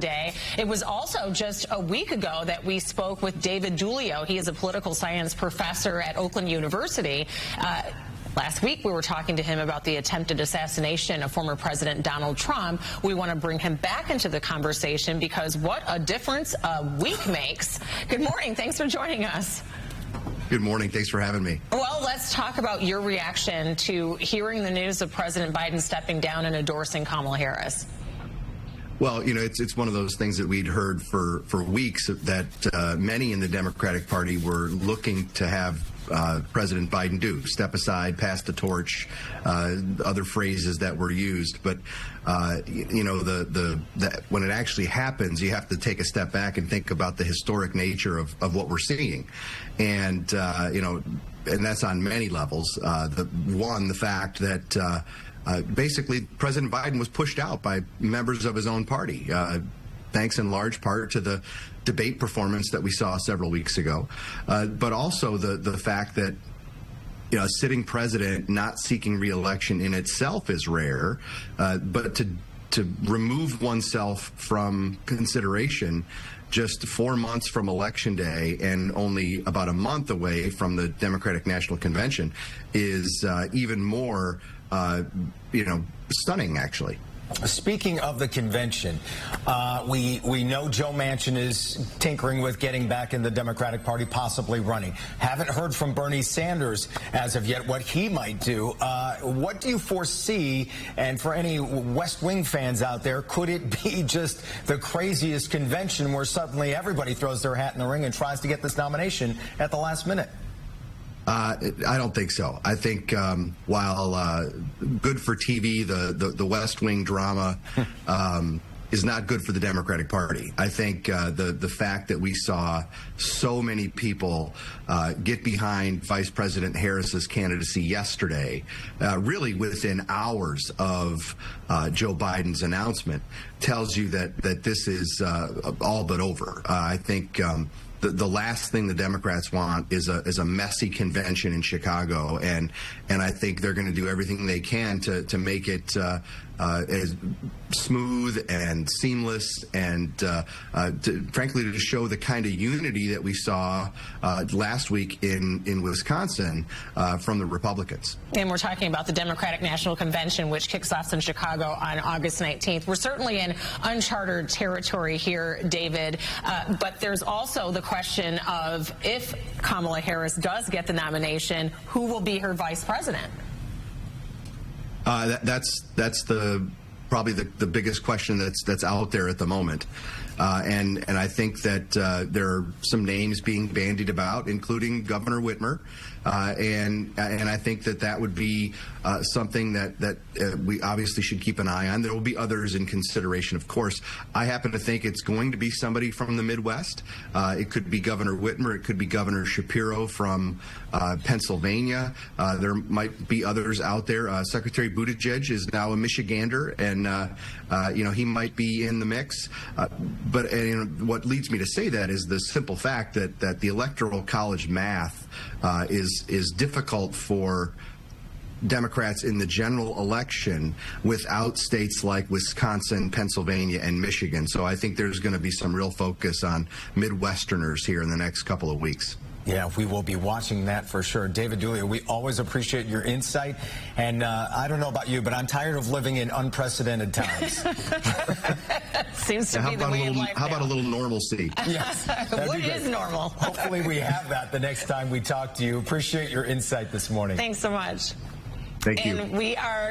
Day. It was also just a week ago that we spoke with David Giulio. He is a political science professor at Oakland University. Last week, we were talking to him about the attempted assassination of former President Donald Trump. We want to bring him back into the conversation because what a difference a week makes. Good morning. Thanks for joining us. Good morning. Thanks for having me. Well, let's talk about your reaction to hearing the news of President Biden stepping down and endorsing Kamala Harris. Well, you know, it's one of those things that we'd heard for weeks that many in the Democratic Party were looking to have President Biden do. Step aside, pass the torch, other phrases that were used. But, you know, when it actually happens, you have to take a step back and think about the historic nature of what we're seeing. And, you know, and that's on many levels. The fact that basically, President Biden was pushed out by members of his own party, thanks in large part to the debate performance that we saw several weeks ago. But also the fact that, you know, a sitting president not seeking re-election in itself is rare, but to remove oneself from consideration just 4 months from Election Day and only about a month away from the Democratic National Convention is even more you know, stunning, actually. Speaking of the convention, we know Joe Manchin is tinkering with getting back in the Democratic Party, possibly running. Haven't heard from Bernie Sanders as of yet what he might do. What do you foresee? And for any West Wing fans out there, could it be just the craziest convention where suddenly everybody throws their hat in the ring and tries to get this nomination at the last minute? I don't think so. I think while good for TV, the West Wing drama is not good for the Democratic Party. I think the fact that we saw so many people get behind Vice President Harris's candidacy yesterday, really within hours of Joe Biden's announcement, tells you that this is all but over. I think the last thing the Democrats want is a messy convention in Chicago, and I think they're going to do everything they can to make it as smooth and seamless, and frankly to show the kind of unity that we saw last week in Wisconsin from the Republicans. And we're talking about the Democratic National Convention, which kicks off in Chicago on August 19th. We're certainly in uncharted territory here, David, but there's also the question of if Kamala Harris does get the nomination, who will be her vice president? That's probably the biggest question that's out there at the moment, and I think that there are some names being bandied about, including Governor Whitmer, and I think that would be something that we obviously should keep an eye on. There will be others in consideration, of course. I happen to think it's going to be somebody from the Midwest. It could be Governor Whitmer. It could be Governor Shapiro from Pennsylvania. There might be others out there. Secretary Buttigieg is now a Michigander, and you know, he might be in the mix. But what leads me to say that is the simple fact that the Electoral College math is difficult for Democrats in the general election without states like Wisconsin, Pennsylvania, and Michigan. So I think there's going to be some real focus on Midwesterners here in the next couple of weeks. Yeah, we will be watching that for sure. David Giulio, we always appreciate your insight. And I don't know about you, but I'm tired of living in unprecedented times. Seems to be the way of life How about a little normalcy? Yes. What is normal? Hopefully we have that the next time we talk to you. Appreciate your insight this morning. Thanks so much. Thank you. And we are